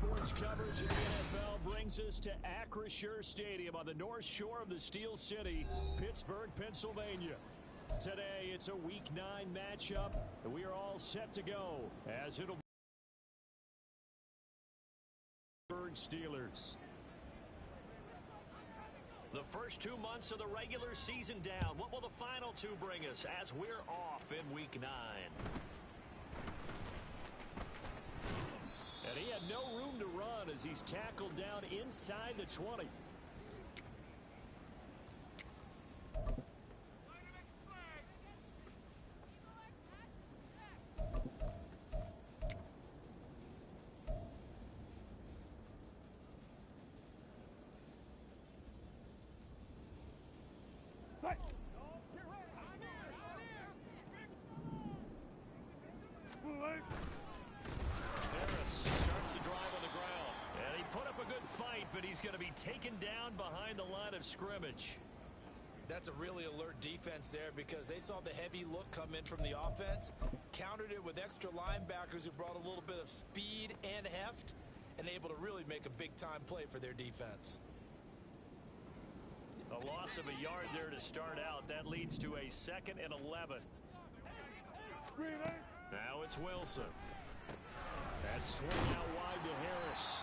Sports coverage of the NFL brings us to Acrisure Stadium on the north shore of the Steel City, Pittsburgh, Pennsylvania. Today, it's a Week 9 matchup, and we are all set to go as it'll be Pittsburgh Steelers. The first 2 months of the regular season down. What will the final two bring us as we're off in Week 9? And he had no room to run as he's tackled down inside the 20. Taken down behind the line of scrimmage. That's a really alert defense there because they saw the heavy look come in from the offense, countered it with extra linebackers who brought a little bit of speed and heft, and able to really make a big-time play for their defense. A loss of a yard there to start out. That leads to a 2nd and 11. Now it's Wilson. That's swung out wide to Harris.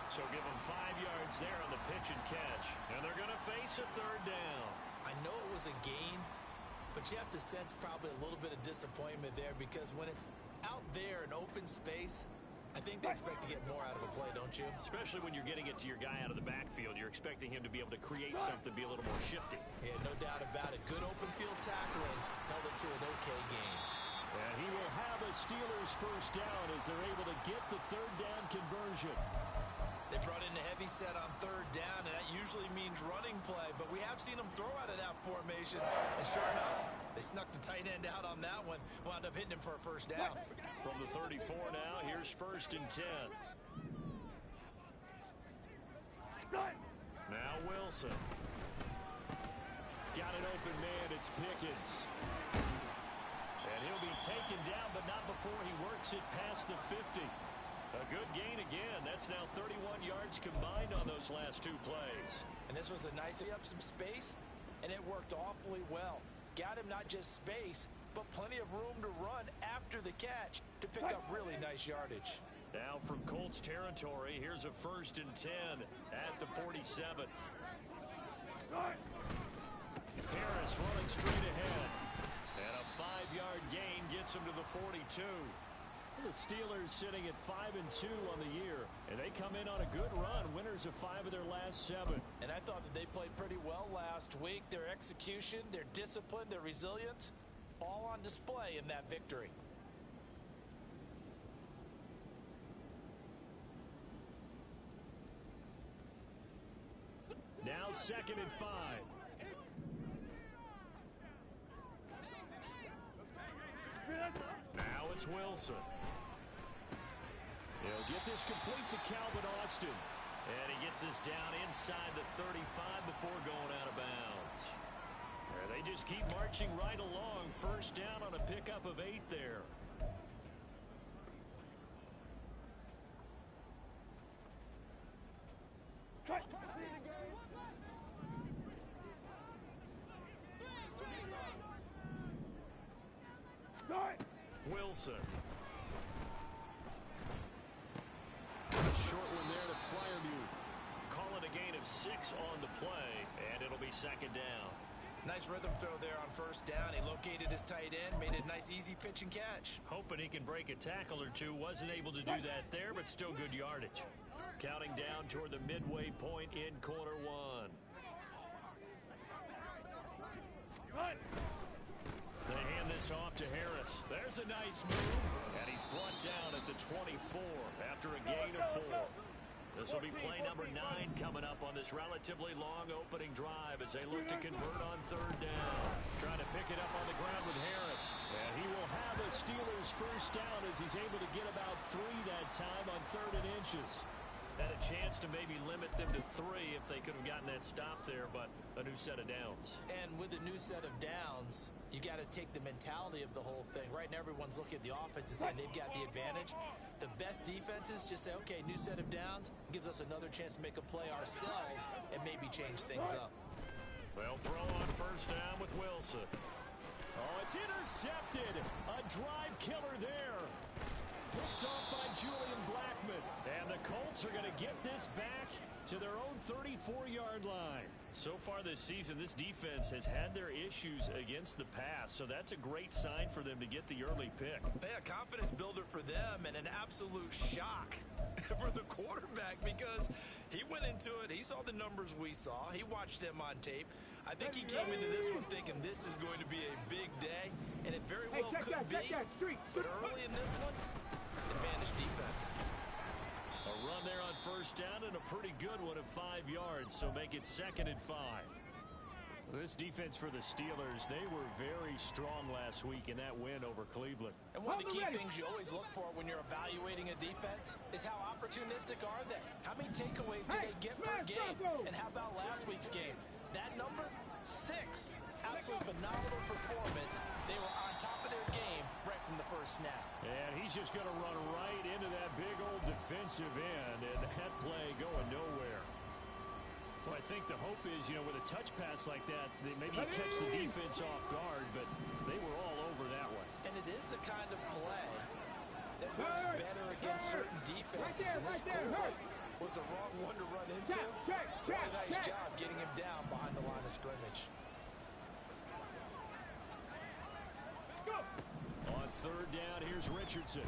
So give them 5 yards there on the pitch and catch. And they're going to face a 3rd down. I know it was a gain, but you have to sense probably a little bit of disappointment there because when it's out there in open space, I think they expect to get more out of a play, don't you? Especially when you're getting it to your guy out of the backfield. You're expecting him to be able to create something, be a little more shifty. Yeah, no doubt about it. Good open field tackling held it to an okay game. And he will have a Steelers 1st down as they're able to get the 3rd down conversion. They brought in a heavy set on 3rd down, and that usually means running play, but we have seen them throw out of that formation, and sure enough, they snuck the tight end out on that one, wound up hitting him for a 1st down. From the 34 now, here's 1st and 10. Now Wilson. Got an open man, it's Pickens. And he'll be taken down, but not before he works it past the 50. A good gain again. That's now 31 yards combined on those last 2 plays. And this was a nice up some space, and it worked awfully well. Got him not just space, but plenty of room to run after the catch to pick up really nice yardage. Now from Colts territory, here's a 1st and 10 at the 47. Harris running straight ahead. And a 5-yard gain gets him to the 42. The Steelers sitting at 5-2 on the year, and they come in on a good run, winners of 5 of their last 7. And I thought that they played pretty well last week. Their execution, their discipline, their resilience, all on display in that victory. Now 2nd and 5. Now it's Wilson. He'll get this complete to Calvin Austin. And he gets this down inside the 35 before going out of bounds. And they just keep marching right along. 1st down on a pickup of 8 there. Wilson. Short one there to Fryermuth. Call it a gain of 6 on the play, and it'll be 2nd down. Nice rhythm throw there on 1st down. He located his tight end, made it a nice easy pitch and catch. Hoping he can break a tackle or two. Wasn't able to do that there, but still good yardage. Counting down toward the midway point in quarter 1. They hand this off to Harris. There's a nice move, and he's brought down at the 24 after a gain of 4. This will be play number 9 coming up on this relatively long opening drive as they look to convert on 3rd down. Trying to pick it up on the ground with Harris. And he will have a Steelers 1st down as he's able to get about 3 that time on 3rd and inches. Had a chance to maybe limit them to 3 if they could have gotten that stop there, but a new set of downs. And with a new set of downs, you got to take the mentality of the whole thing. Right now, everyone's looking at the offense and saying they've got the advantage. The best defenses just say, okay, new set of downs, gives us another chance to make a play ourselves and maybe change things up. They'll throw on first down with Wilson. Oh, it's intercepted. A drive killer there. Picked off by Julian Blackman. And the Colts are going to get this back to their own 34-yard line. So far this season, this defense has had their issues against the pass, so that's a great sign for them to get the early pick. Yeah, confidence builder for them and an absolute shock for the quarterback because he went into it. He saw the numbers we saw. He watched them on tape. I think he came into this one thinking this is going to be a big day, and it very well could be. But early in this one, advantage defense. A run there on first down and a pretty good one of 5 yards, so make it 2nd and 5. This defense for the Steelers, they were very strong last week in that win over Cleveland. And one of the key things you always look for when you're evaluating a defense is how opportunistic are they? How many takeaways do they get per game? And how about last week's game? That number, 6. Absolutely phenomenal performance. They were on top of their game right from the first snap. And he's just going to run right into that big old defensive end, and that play going nowhere. Well, I think the hope is, with a touch pass like that, maybe he catch the defense off guard, but they were all over that one. And it is the kind of play that works better against certain defenses. And this clearly was the wrong one to run into. Really nice job getting him down behind the line of scrimmage. On third down, here's Richardson.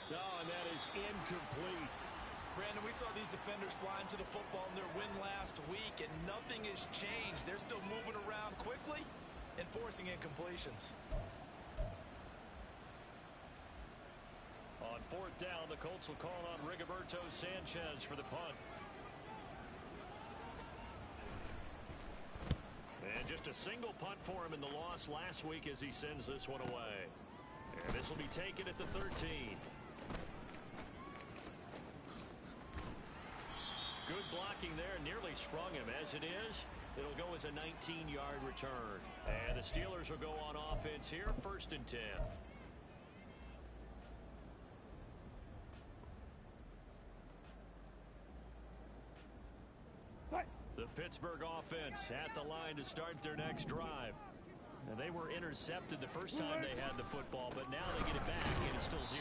Oh, and that is incomplete. Brandon, we saw these defenders fly into the football in their win last week, and nothing has changed. They're still moving around quickly and forcing incompletions. On fourth down, the Colts will call on Rigoberto Sanchez for the punt. And just a single punt for him in the loss last week as he sends this one away. And this will be taken at the 13. Good blocking there, nearly sprung him. As it is, it'll go as a 19-yard return. And the Steelers will go on offense here, 1st and 10. The Pittsburgh offense at the line to start their next drive. And they were intercepted the first time they had the football, but now they get it back, and it's still 0-0.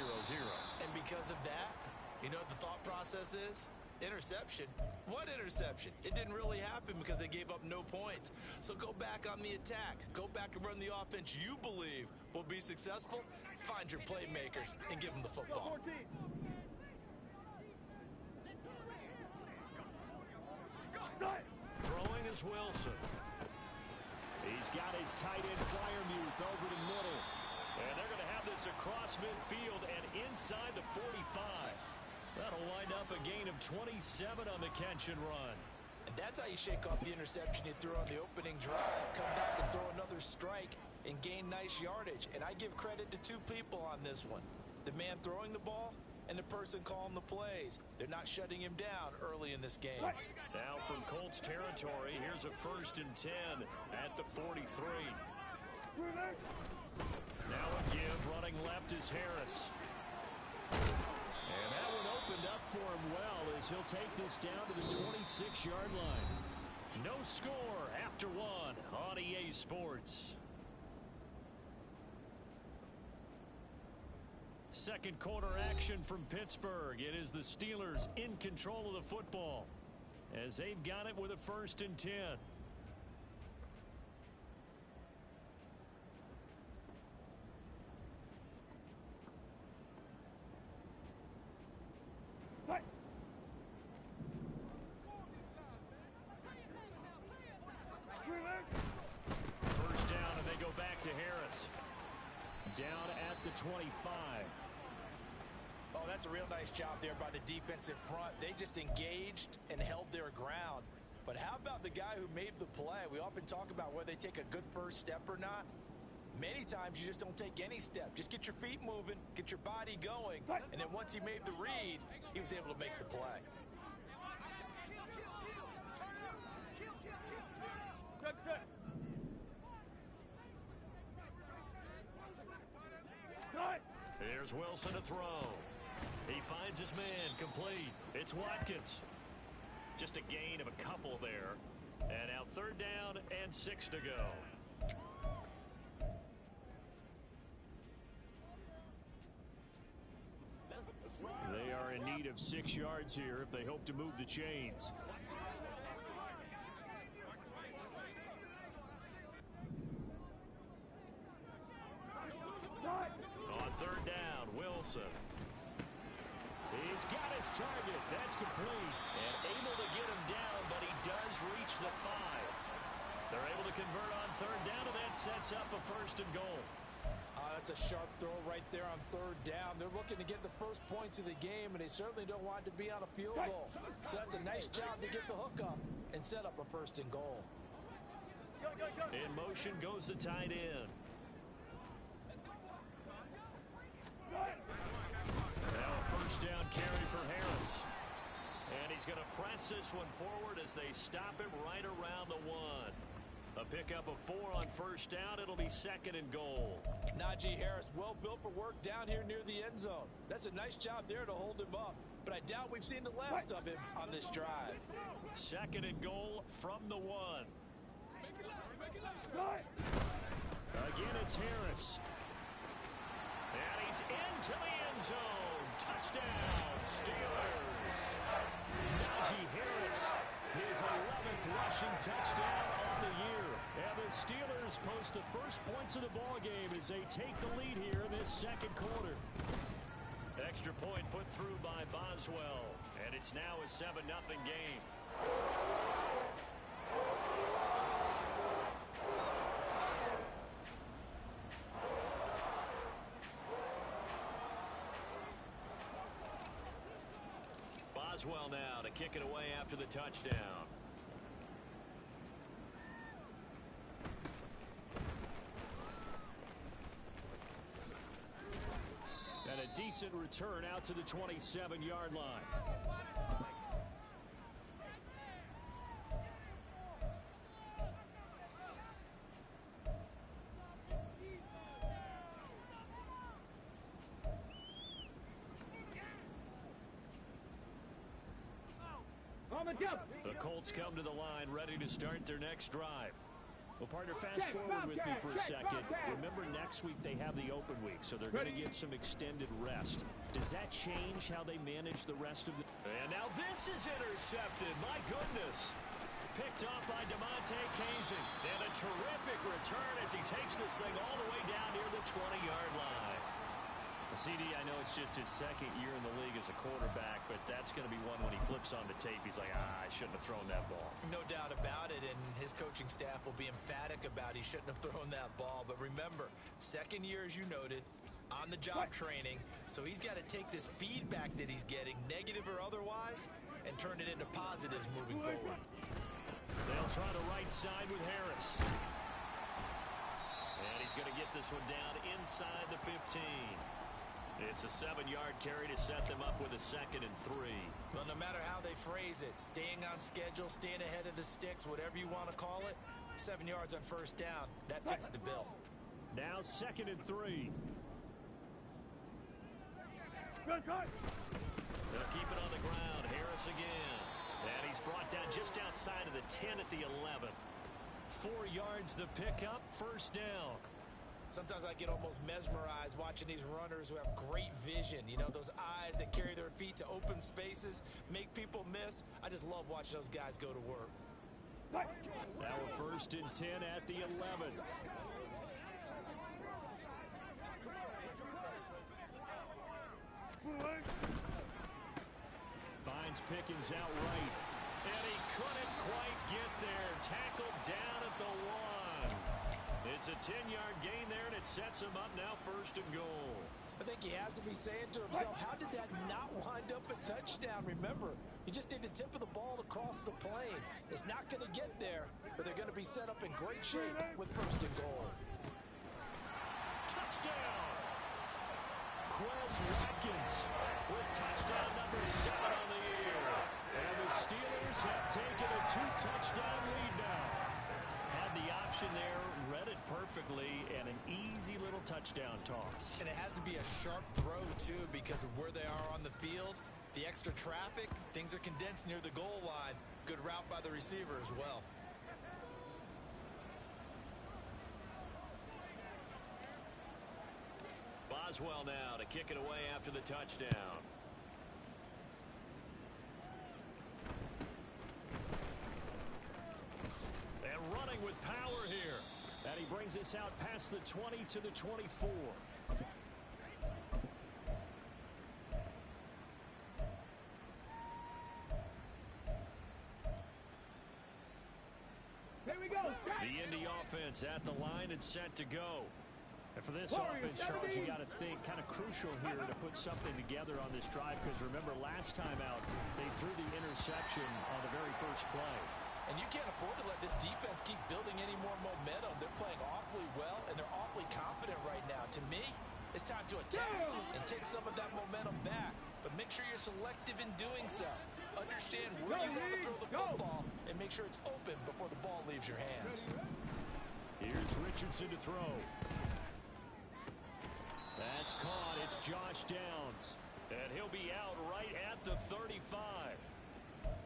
And because of that, you know what the thought process is? Interception. What interception? It didn't really happen because they gave up no points. So go back on the attack. Go back and run the offense you believe will be successful. Find your playmakers and give them the football. Throwing is Wilson. He's got his tight end Fryermuth over the middle. And they're going to have this across midfield and inside the 45. That'll wind up a gain of 27 on the catch and run. And that's how you shake off the interception you threw on the opening drive. Come back and throw another strike and gain nice yardage. And I give credit to 2 people on this one. The man throwing the ball and the person calling the plays. They're not shutting him down early in this game. Now from Colts territory, here's a 1st and 10 at the 43. Now a give, running left is Harris. And that one opened up for him well as he'll take this down to the 26-yard line. No score after 1 on EA Sports. Second quarter action from Pittsburgh. It is the Steelers in control of the football as they've got it with a 1st and 10. First down, and they go back to Harris. Down at the 25. Oh, that's a real nice job there by the defensive front. They just engaged and held their ground. But how about the guy who made the play? We often talk about whether they take a good first step or not. Many times you just don't take any step. Just get your feet moving, get your body going, and then once he made the read, he was able to make the play. Here's Wilson to throw. He finds his man, complete. It's Watkins. Just a gain of a couple there. And now 3rd down and 6 to go. They are in need of 6 yards here if they hope to move the chains. On 3rd down, Wilson. He's got his target. That's complete. And able to get him down, but he does reach the 5. They're able to convert on 3rd down, and that sets up a 1st and goal. That's a sharp throw right there on 3rd down. They're looking to get the first points of the game, and they certainly don't want to be on a field goal. So that's a nice job to get the hook up and set up a 1st and goal. In motion goes the tight end. Now a 1st down carry for Harris. And he's going to press this one forward as they stop him right around the 1. A pickup of 4 on 1st down. It'll be 2nd and goal. Najee Harris, well built for work down here near the end zone. That's a nice job there to hold him up. But I doubt we've seen the last of him on this drive. 2nd and goal from the 1. Again, it's Harris. And he's into the end zone. Touchdown, Steelers. Najee Harris, his 11th rushing touchdown on the year. And the Steelers post the first points of the ball game as they take the lead here in this 2nd quarter. Extra point put through by Boswell. And it's now a 7-0 game. Boswell now to kick it away after the touchdown. And a decent return out to the 27-yard line. The Colts come to the line ready to start their next drive. Well, partner, fast forward with me for a second. Remember, next week they have the open week, so they're going to get some extended rest. Does that change how they manage the rest of the... And now this is intercepted. My goodness. Picked off by DeMonte Casey. And a terrific return as he takes this thing all the way down near the 20-yard line. CD, I know it's just his 2nd year in the league as a quarterback, but that's going to be one when he flips on the tape. He's like, I shouldn't have thrown that ball. No doubt about it, and his coaching staff will be emphatic about he shouldn't have thrown that ball. But remember, 2nd year, as you noted, on-the-job training, so he's got to take this feedback that he's getting, negative or otherwise, and turn it into positives moving forward. They'll try the right side with Harris. And he's going to get this one down inside the 15. It's a 7-yard carry to set them up with a 2nd and 3. Well, no matter how they phrase it, staying on schedule, staying ahead of the sticks, whatever you want to call it, 7 yards on 1st down, that fits the bill. Now 2nd and 3. They'll keep it on the ground. Harris again. And he's brought down just outside of the 10 at the 11. 4 yards the pickup, 1st down. Sometimes I get almost mesmerized watching these runners who have great vision. You know, those eyes that carry their feet to open spaces, make people miss. I just love watching those guys go to work. Now a 1st and 10 at the 11. Finds Pickens outright. And he couldn't quite get there. Tackled down at the 1. It's a 10-yard gain there, and it sets him up now 1st and goal. I think he has to be saying to himself, how did that not wind up a touchdown? Remember, you just need the tip of the ball to cross the plane. It's not going to get there, but they're going to be set up in great shape with 1st and goal. touchdown. Quez Watkins with touchdown number 7 on the year. And the Steelers have taken a 2-touchdown lead now. Had the option there, read it perfectly, and an easy little touchdown toss. And it has to be a sharp throw, too, because of where they are on the field. The extra traffic, things are condensed near the goal line. Good route by the receiver as well. Boswell now to kick it away after the touchdown. And running with power here. And he brings us out past the 20 to the 24. Here we go. The Indy offense at the line and set to go. And for this offense, Charles, you got to think kind of crucial here to put something together on this drive, because remember last time out they threw the interception on the very first play. And you can't afford to let this defense keep building any more momentum. They're playing awfully well, and they're awfully confident right now. To me, it's time to attack and take some of that momentum back. But make sure you're selective in doing so. Understand where you want to throw the football and make sure it's open before the ball leaves your hands. Here's Richardson to throw. That's caught. It's Josh Downs. And he'll be out right at the 35.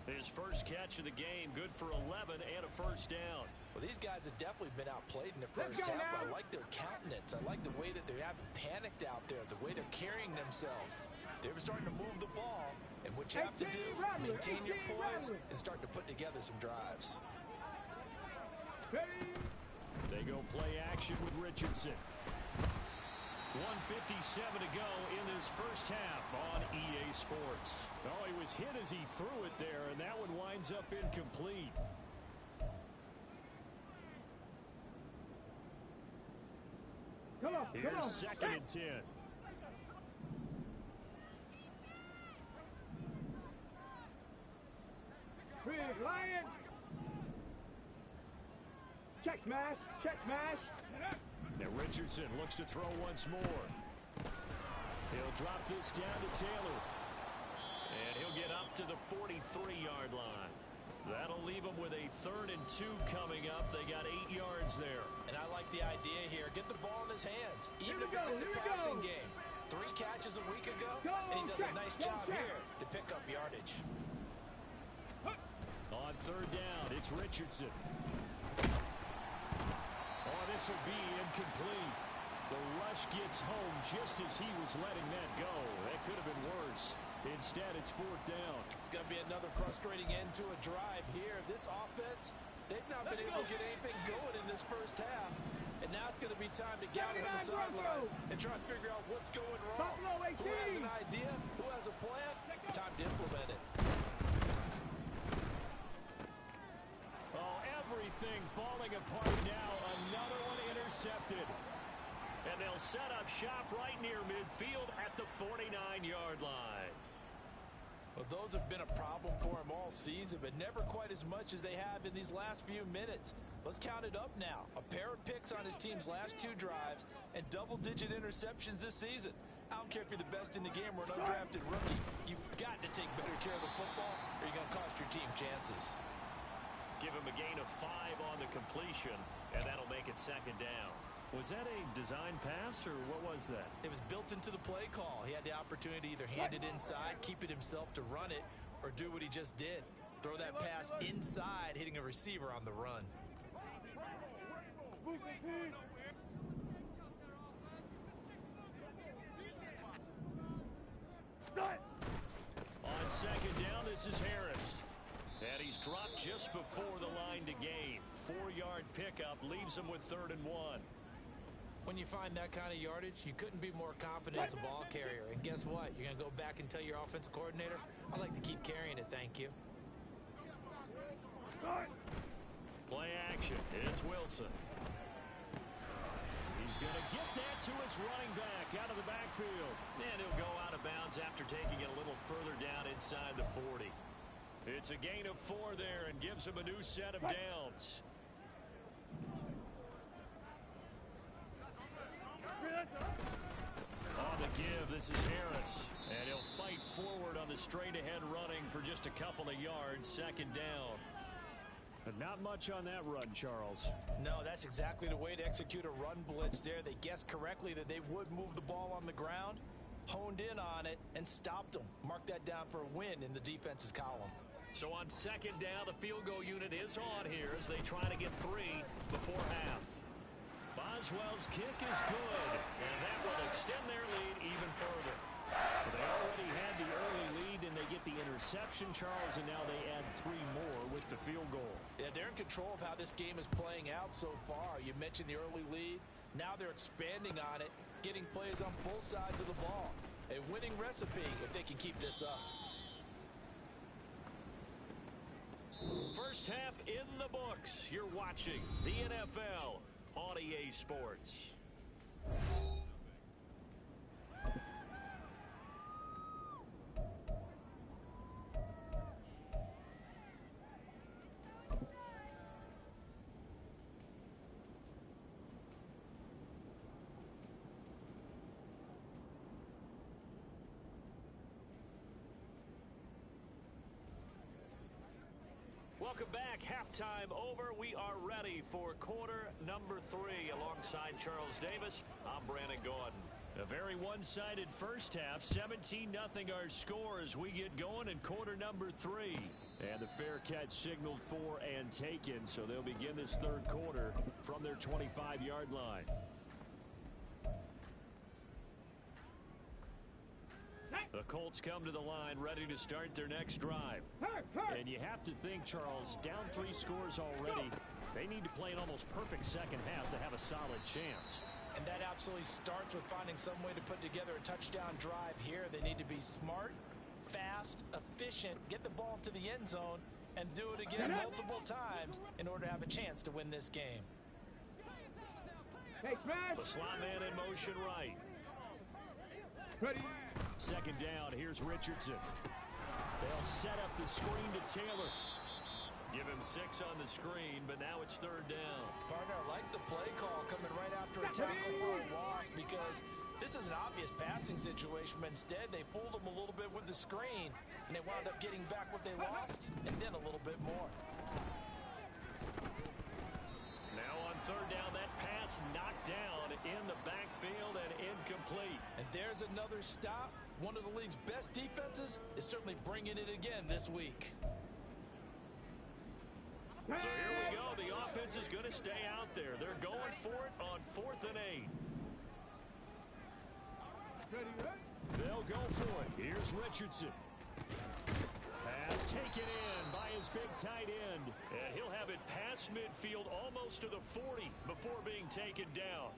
His first catch of the game, good for 11 and a first down. Well, these guys have definitely been outplayed in the first half. I like their countenance. I like the way that they haven't panicked out there, the way they're carrying themselves. They were starting to move the ball, and what you have to do, maintain your poise and start to put together some drives. They go play action with Richardson. 1:57 to go in this first half on EA Sports. Oh, he was hit as he threw it there, and that one winds up incomplete. Here's second and 10. Big Lion. Check smash. Check smash. Now Richardson looks to throw once more. He'll drop this down to Taylor. And he'll get up to the 43-yard line. That'll leave them with a 3rd and 2 coming up. They got 8 yards there. And I like the idea here. Get the ball in his hands, even if it's in the passing game. 3 catches a week ago, and he does a nice job here to pick up yardage. On 3rd down, it's Richardson. Oh, this will be incomplete. The rush gets home just as he was letting that go. That could have been worse. Instead, it's 4th down. It's going to be another frustrating end to a drive here. This offense, they've not been able to get anything going in this first half. And now it's going to be time to gather on the sidelines and try to figure out what's going wrong. Who has an idea? Who has a plan? Time to implement it. Oh, everything falling apart now. Another one intercepted. And they'll set up shop right near midfield at the 49-yard line. Well, those have been a problem for him all season, but never quite as much as they have in these last few minutes. Let's count it up now. A pair of picks on his team's last 2 drives and double-digit interceptions this season. I don't care if you're the best in the game or an undrafted rookie. You've got to take better care of the football or you're going to cost your team chances. Give him a gain of 5 on the completion, and that'll make it 2nd down. Was that a design pass, or what was that? It was built into the play call. He had the opportunity to either hand it inside, keep it himself to run it, or do what he just did. Throw that pass inside, hitting a receiver on the run. On 2nd down, this is Harris. And he's dropped just before the line to gain. 4-yard pickup leaves him with 3rd and 1. When you find that kind of yardage, you couldn't be more confident as a ball carrier. And guess what? You're going to go back and tell your offensive coordinator, I'd like to keep carrying it, thank you. Play action. It's Wilson. He's going to get that to his running back out of the backfield. And he'll go out of bounds after taking it a little further down inside the 40. It's a gain of 4 there and gives him a new set of downs. On the give, this is Harris. And he'll fight forward on the straight-ahead running for just a couple of yards. Second down. But not much on that run, Charles. No, that's exactly the way to execute a run blitz there. They guessed correctly that they would move the ball on the ground, honed in on it, and stopped them. Mark that down for a win in the defense's column. So on second down, the field goal unit is on here as they try to get 3 before half. Boswell's kick is good, and that will extend their lead even further. They already had the early lead, and they get the interception, Charles, and now they add 3 more with the field goal. Yeah, they're in control of how this game is playing out so far. You mentioned the early lead. Now they're expanding on it, getting plays on both sides of the ball. A winning recipe if they can keep this up. First half in the books. You're watching the NFL on EA Sports. Welcome back. Halftime over. We are ready for quarter number 3 alongside Charles Davis. I'm Brandon Gordon. A very one-sided first half. 17-0 our score as we get going in quarter number 3. And the fair catch signaled for and taken, so they'll begin this third quarter from their 25-yard line. The Colts come to the line ready to start their next drive. And you have to think, Charles, down 3 scores already. They need to play an almost perfect second half to have a solid chance. And that absolutely starts with finding some way to put together a touchdown drive here. They need to be smart, fast, efficient, get the ball to the end zone, and do it again multiple times in order to have a chance to win this game. Hey, smash! The slot man in motion right. Ready. Second down, here's Richardson. They'll set up the screen to Taylor. Give him 6 on the screen, but now it's third down. Partner, I like the play call coming right after a tackle for a loss because this is an obvious passing situation, but instead they fooled them a little bit with the screen, and they wound up getting back what they lost and then a little bit more. Now on third down, that pass knocked down in the backfield and incomplete. And there's another stop. One of the league's best defenses is certainly bringing it again this week. So here we go. The offense is going to stay out there. They're going for it on 4th and 8. They'll go for it. Here's Richardson. Pass taken in by his big tight end. And he'll have it past midfield almost to the 40 before being taken down.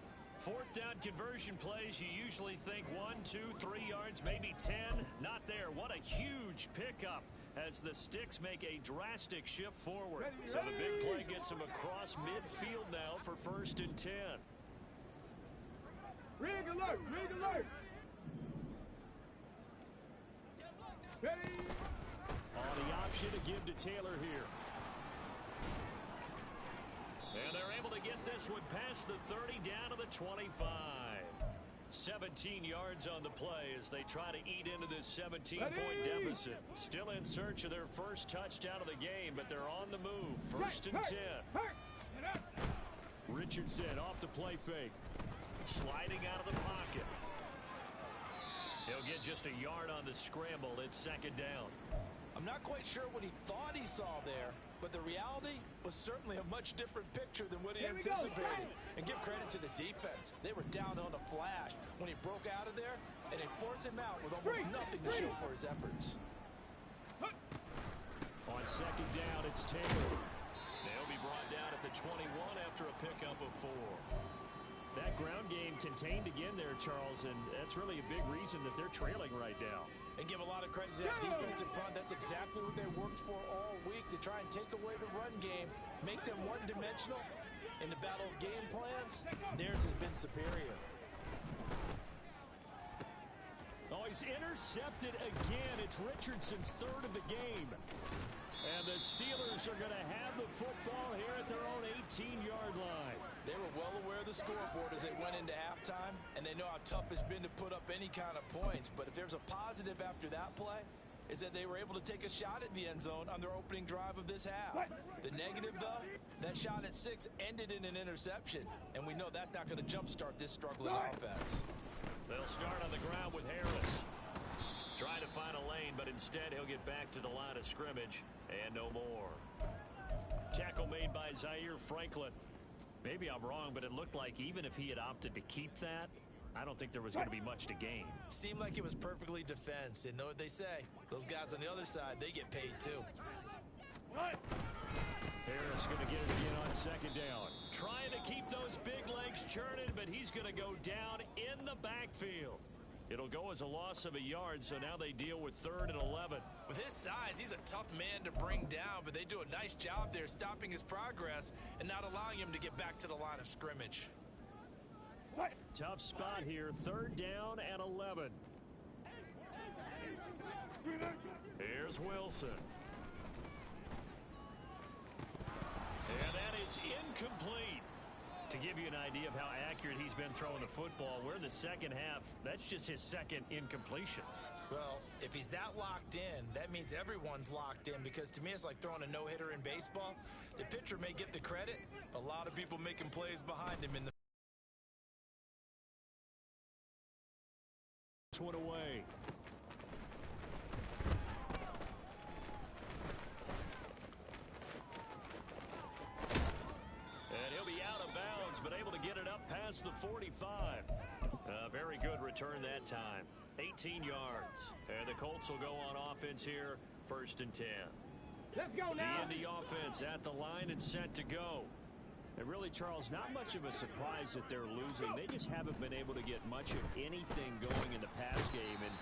4th down conversion plays, you usually think 1, 2, 3 yards, maybe 10. Not there. What a huge pickup as the Sticks make a drastic shift forward. So the big play gets them across midfield now for 1st and 10. Rig alert! Rig alert! Ready. On the option to give to Taylor here. And they're able to get this one past the 30 down to the 25. 17 yards on the play as they try to eat into this 17-point deficit. Still in search of their first touchdown of the game, but they're on the move. 1st and 10. Richardson off the play fake. Sliding out of the pocket. He'll get just a yard on the scramble. It's 2nd down. I'm not quite sure what he thought he saw there, but the reality was certainly a much different picture than what he anticipated. And give credit to the defense. They were down on a flash when he broke out of there, and they forced him out with almost nothing to show for his efforts. On 2nd down, it's Taylor. They'll be brought down at the 21 after a pickup of 4. That ground game contained again there, Charles, and that's really a big reason that they're trailing right now. And give a lot of credit to that defense in front. That's exactly what they worked for all week, to try and take away the run game, make them one-dimensional. In the battle of game plans, theirs has been superior. Oh, he's intercepted again. It's Richardson's 3rd of the game. And the Steelers are going to have the football here at their own 18-yard line. They were well aware of the scoreboard as they went into halftime, and they know how tough it's been to put up any kind of points. But if there's a positive after that play, is that they were able to take a shot at the end zone on their opening drive of this half. The negative, though, that shot at 6 ended in an interception, and we know that's not going to jumpstart this struggling offense. They'll start on the ground with Harris. Trying to find a lane, but instead he'll get back to the line of scrimmage and no more. Tackle made by Zaire Franklin. Maybe I'm wrong, but it looked like even if he had opted to keep that, I don't think there was going to be much to gain. Seemed like it was perfectly defense, and know what they say. Those guys on the other side, they get paid too. Harris going to get it again on second down. Trying to keep those big legs churning, but he's going to go down in the backfield. It'll go as a loss of a yard, so now they deal with 3rd and 11. With his size, he's a tough man to bring down, but they do a nice job there stopping his progress and not allowing him to get back to the line of scrimmage. Tough spot here, 3rd down and 11. Here's Wilson. And that is incomplete. To give you an idea of how accurate he's been throwing the football, we're in the second half. That's just his second incompletion. Well, if he's that locked in, that means everyone's locked in, because to me it's like throwing a no-hitter in baseball. The pitcher may get the credit. A lot of people making plays behind him in the one away. And he'll be out of bounds, but able to get it up past the 45. A very good return that time. 18 yards. And the Colts will go on offense here, 1st and 10. Let's go now. The Indy offense at the line and set to go. And really, Charles, not much of a surprise that they're losing. They just haven't been able to get much of anything going in the pass game. And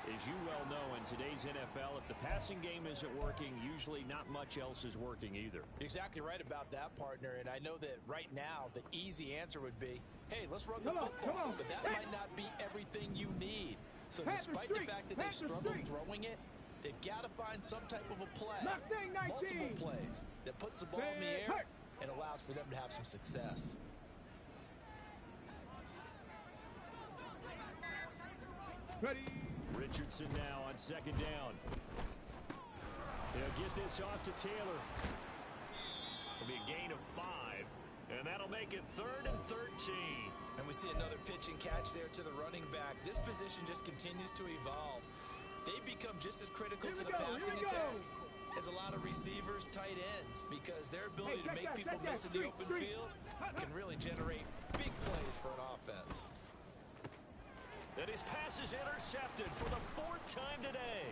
as you well know, in today's NFL, if the passing game isn't working, usually not much else is working either. You're exactly right about that, partner. And I know that right now the easy answer would be, hey, let's run the football. But that might not be everything you need. So despite the fact that they've struggled throwing it, they've got to find some type of a play, multiple plays, that puts the ball in the air and allows for them to have some success. Ready. Richardson now on second down. They'll get this off to Taylor. It'll be a gain of 5, and that'll make it 3rd and 13. And we see another pitch and catch there to the running back. This position just continues to evolve. They become just as critical to the passing attack as a lot of receivers, tight ends, because their ability to make people miss in the open field can really generate big plays for an offense. And his pass is intercepted for the 4th time today.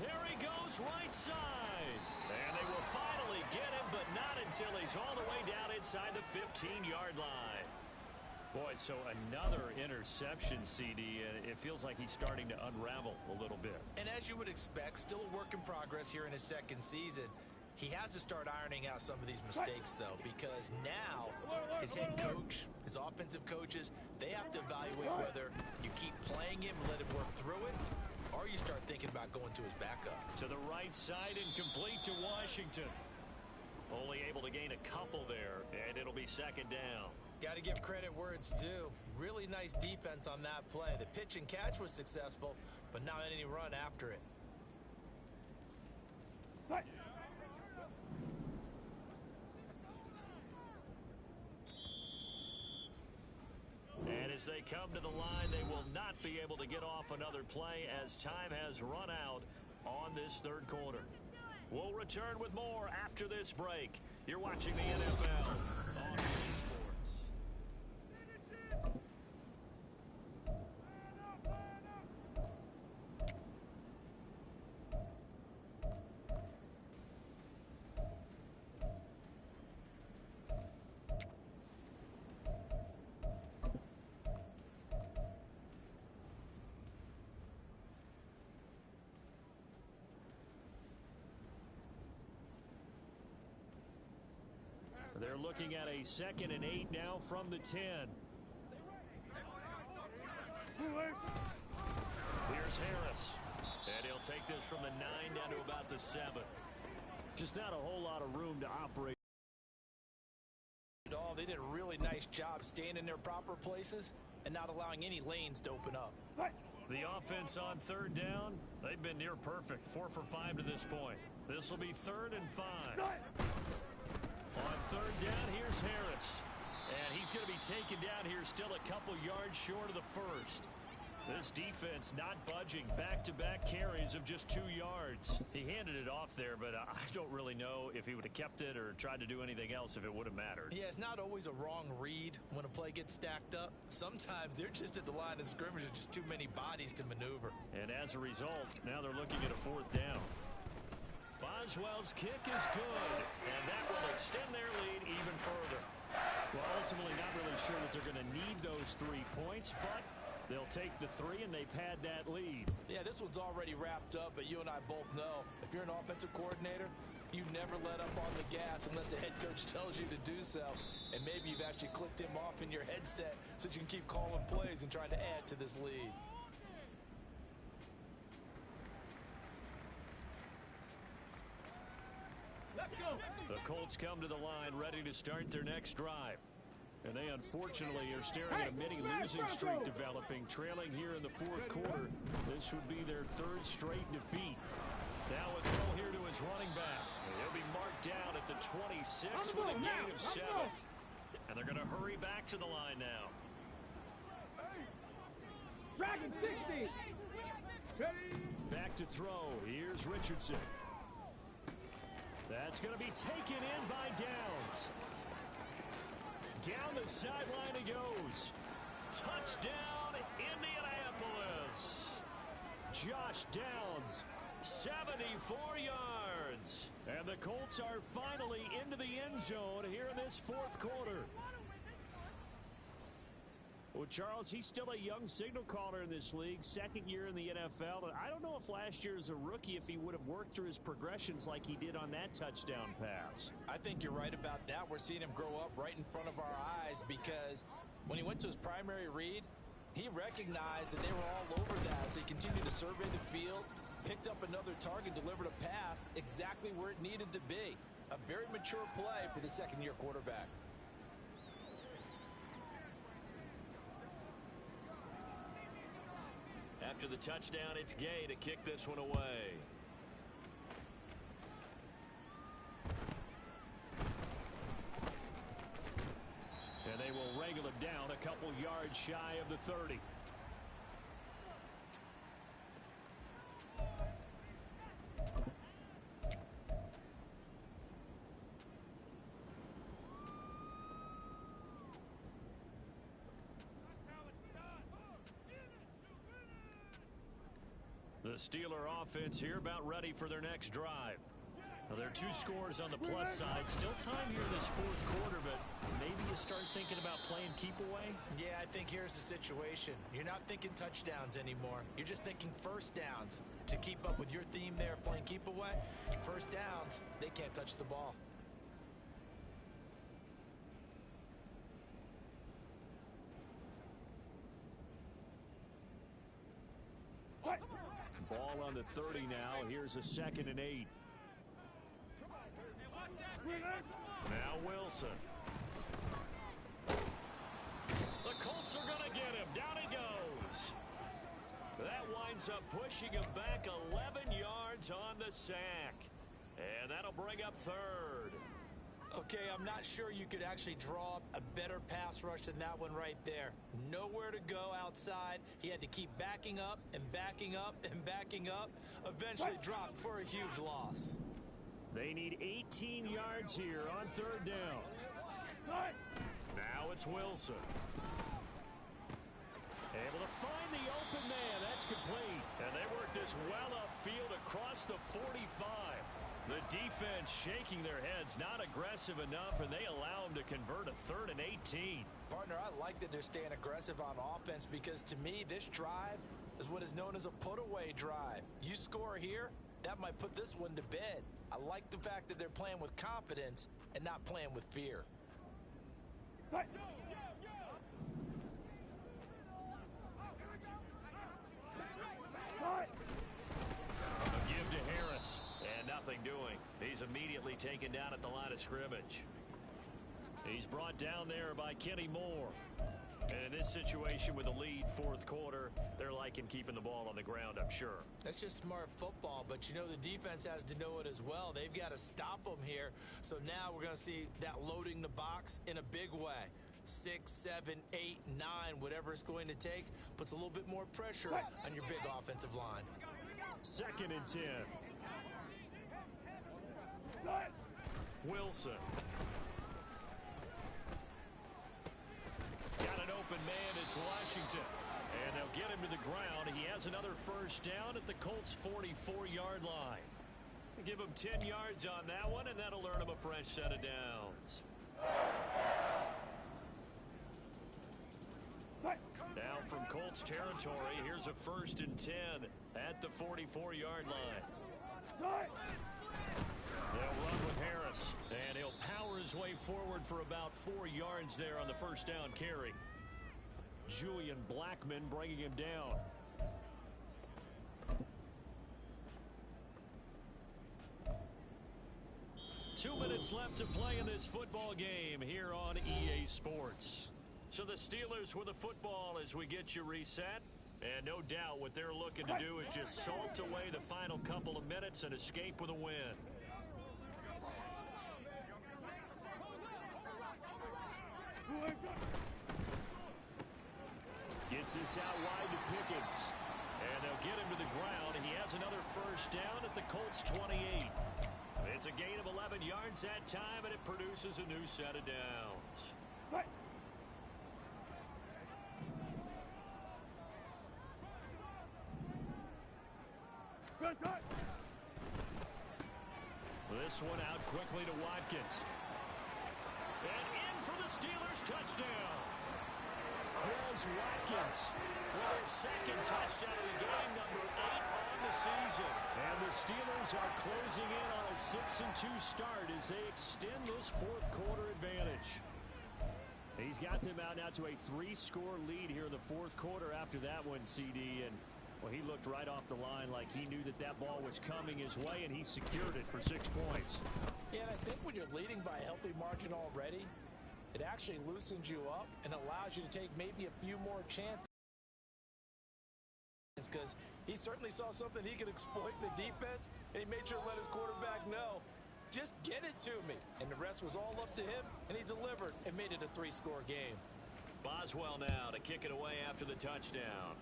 There he goes right side. And they will finally get him, but not until he's all the way down inside the 15-yard line. Boy, so another interception, CD. It feels like he's starting to unravel a little bit. And as you would expect, still a work in progress here in his 2nd season. He has to start ironing out some of these mistakes, though, because now his head coach, his offensive coaches, they have to evaluate whether you keep playing him and let him work through it, or you start thinking about going to his backup. To the right side and complete to Washington. Only able to gain a couple there, and it'll be 2nd down. Got to give credit where it's due. Really nice defense on that play. The pitch and catch was successful, but not any run after it. And as they come to the line, they will not be able to get off another play as time has run out on this 3rd quarter. We'll return with more after this break. You're watching the NFL on Sports. They're looking at a 2nd and 8 now from the 10. Here's Harris. And he'll take this from the 9 down to about the 7. Just not a whole lot of room to operate. They did a really nice job staying in their proper places and not allowing any lanes to open up. The offense on 3rd down, they've been near perfect. 4 for 5 to this point. This will be 3rd and 5. On 3rd down, here's Harris. And he's going to be taken down here still a couple yards short of the first. This defense not budging. Back-to-back carries of just 2 yards. He handed it off there, but I don't really know if he would have kept it or tried to do anything else if it would have mattered. Yeah, it's not always a wrong read when a play gets stacked up. Sometimes they're just at the line of scrimmage with just too many bodies to maneuver. And as a result, now they're looking at a 4th down. Boswell's kick is good, and that will extend their lead even further. Well, ultimately not really sure that they're going to need those 3 points, but they'll take the 3 and they pad that lead. Yeah, this one's already wrapped up, but you and I both know if you're an offensive coordinator, you never let up on the gas unless the head coach tells you to do so. And maybe you've actually clicked him off in your headset so you can keep calling plays and trying to add to this lead. Let's go. The Colts come to the line ready to start their next drive. And they unfortunately are staring at a mini losing streak developing, trailing here in the 4th quarter. This would be their 3rd straight defeat. Now a throw here to his running back. He'll be marked down at the 26 with a gain of 7. And they're going to hurry back to the line now. Dragon 60. Back to throw. Here's Richardson. That's going to be taken in by Downs. Down the sideline he goes. Touchdown, Indianapolis. Josh Downs, 74 yards. And the Colts are finally into the end zone here in this 4th quarter. Well, Charles, he's still a young signal caller in this league, 2nd year in the NFL. And I don't know if last year as a rookie, if he would have worked through his progressions like he did on that touchdown pass. I think you're right about that. We're seeing him grow up right in front of our eyes because when he went to his primary read, he recognized that they were all over that. So he continued to survey the field, picked up another target, delivered a pass exactly where it needed to be. A very mature play for the 2nd-year quarterback. After the touchdown, it's Gay to kick this one away. And they will wrangle him down a couple yards shy of the 30. The Steeler offense here about ready for their next drive. Well, there are 2 scores on the plus side. Still time here this 4th quarter, but maybe you start thinking about playing keep away? Yeah, I think here's the situation. You're not thinking touchdowns anymore. You're just thinking 1st downs. To keep up with your theme there, playing keep away, 1st downs, they can't touch the ball. Ball on the 30 now. Here's a 2nd and 8. Now Wilson. The Colts are going to get him. Down he goes. That winds up pushing him back 11 yards on the sack. And that'll bring up 3rd. Okay, I'm not sure you could actually draw up a better pass rush than that one right there. Nowhere to go outside. He had to keep backing up and backing up and backing up. Eventually dropped for a huge loss. They need 18 yards here on 3rd down. Now it's Wilson. Able to find the open man. That's complete. And they work this well upfield across the 45. The defense shaking their heads, not aggressive enough, and they allow them to convert a 3rd and 18. Partner, I like that they're staying aggressive on offense because to me, this drive is what is known as a put-away drive. You score here, that might put this one to bed. I like the fact that they're playing with confidence and not playing with fear. he's immediately taken down at the line of scrimmage. He's brought down there by Kenny Moore. And in this situation with the lead fourth quarter, they're liking keeping the ball on the ground, I'm sure. That's just smart football, but you know the defense has to know it as well. They've got to stop them here. So now we're going to see that loading the box in a big way. 6, 7, 8, 9, whatever it's going to take, puts a little bit more pressure on your big offensive line. 2nd and 10. Wilson. Got an open man, it's Washington. And they'll get him to the ground. He has another first down at the Colts' 44-yard line. Give him 10 yards on that one, and that'll earn him a fresh set of downs. Now from Colts territory, here's a 1st and 10 at the 44-yard line. They'll run with Harris, and he'll power his way forward for about 4 yards there on the first down carry. Julian Blackman bringing him down. Two minutes left to play in this football game here on EA Sports. So the Steelers with the football as we get you reset. And no doubt what they're looking to do is just salt away the final couple of minutes and escape with a win. Gets this out wide to Pickens. And they'll get him to the ground. He has another first down at the Colts' 28. It's a gain of 11 yards that time, and it produces a new set of downs. This one out quickly to Watkins. And in for the Steelers touchdown. Quez Watkins with his 2nd touchdown of the game, number 8 on the season. And the Steelers are closing in on a 6-2 start as they extend this fourth quarter advantage. He's got them out now to a 3-score lead here in the fourth quarter after that one, CD. And well, he looked right off the line like he knew that that ball was coming his way, and he secured it for 6 points. Yeah, and I think when you're leading by a healthy margin already, it actually loosens you up and allows you to take maybe a few more chances. Because he certainly saw something he could exploit in the defense, and he made sure to let his quarterback know, just get it to me. And the rest was all up to him, and he delivered and made it a 3-score game. Boswell now to kick it away after the touchdown.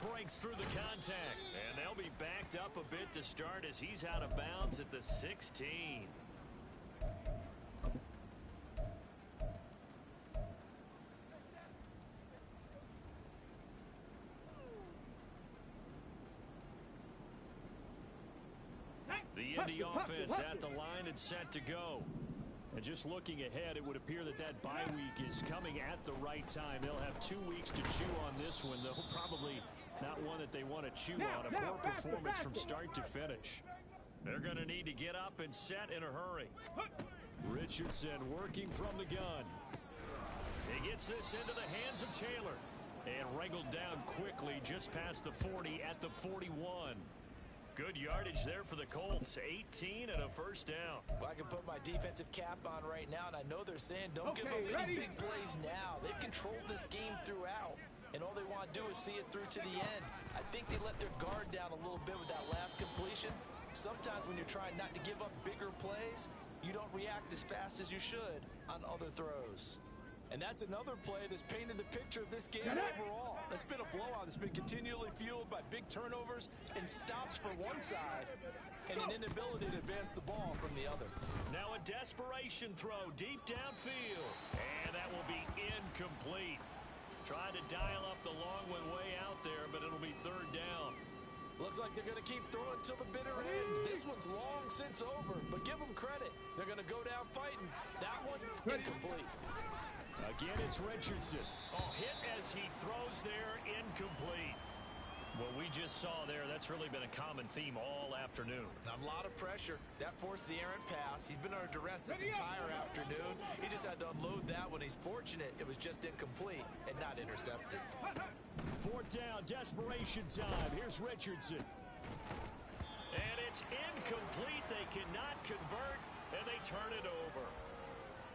Breaks through the contact, and they'll be backed up a bit to start as he's out of bounds at the 16. The Indy offense at the line and set to go. And just looking ahead, it would appear that that bye week is coming at the right time. They'll have 2 weeks to chew on this one, though probably not one that they want to chew on. A poor performance from start to finish. They're going to need to get up and set in a hurry. Richardson working from the gun. He gets this into the hands of Taylor. And wrangled down quickly just past the 40 at the 41. Good yardage there for the Colts. 18 and a first down. Well, I can put my defensive cap on right now, and I know they're saying don't give up any big plays now. They've controlled this game throughout, and all they want to do is see it through to the end. I think they let their guard down a little bit with that last completion. Sometimes when you're trying not to give up bigger plays, you don't react as fast as you should on other throws. And that's another play that's painted the picture of this game overall. It's been a blowout. It's been continually fueled by big turnovers and stops for one side and an inability to advance the ball from the other. Now a desperation throw deep downfield. And that will be incomplete. Trying to dial up the long one way out there, but it'll be 3rd down. Looks like they're going to keep throwing till the bitter end. This one's long since over, but give them credit. They're going to go down fighting. That one, incomplete. Again, it's Richardson. Oh, hit as he throws there, incomplete. What we just saw there, that's really been a common theme all afternoon. A lot of pressure. That forced the errant pass. He's been under duress this entire afternoon. He just had to unload that one. He's fortunate it was just incomplete and not intercepted. Fourth down, desperation time. Here's Richardson. And it's incomplete. They cannot convert, and they turn it over.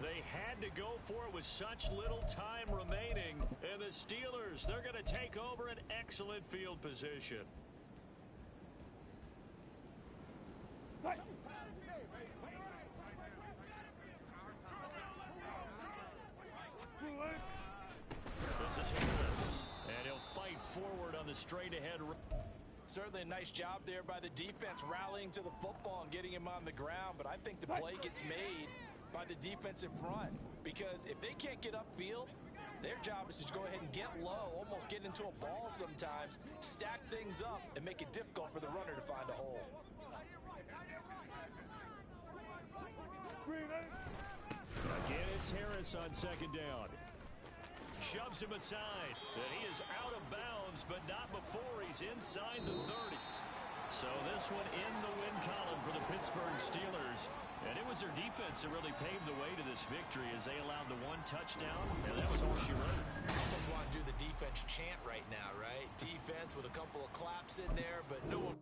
They had to go for it with such little time remaining. And the Steelers, they're going to take over an excellent field position. This is Harris, and he'll fight forward on the straight-ahead. Certainly a nice job there by the defense rallying to the football and getting him on the ground, but I think the play gets made by the defensive front, because if they can't get upfield, their job is to go ahead and get low, almost get into a ball sometimes, stack things up, and make it difficult for the runner to find a hole. Again, it's Harris on second down. Shoves him aside, and he is out of bounds, but not before he's inside the 30. So this one in the win column for the Pittsburgh Steelers. And it was their defense that really paved the way to this victory as they allowed the one touchdown, and that was all she wrote. Almost want to do the defense chant right now, right? Defense with a couple of claps in there, but no one...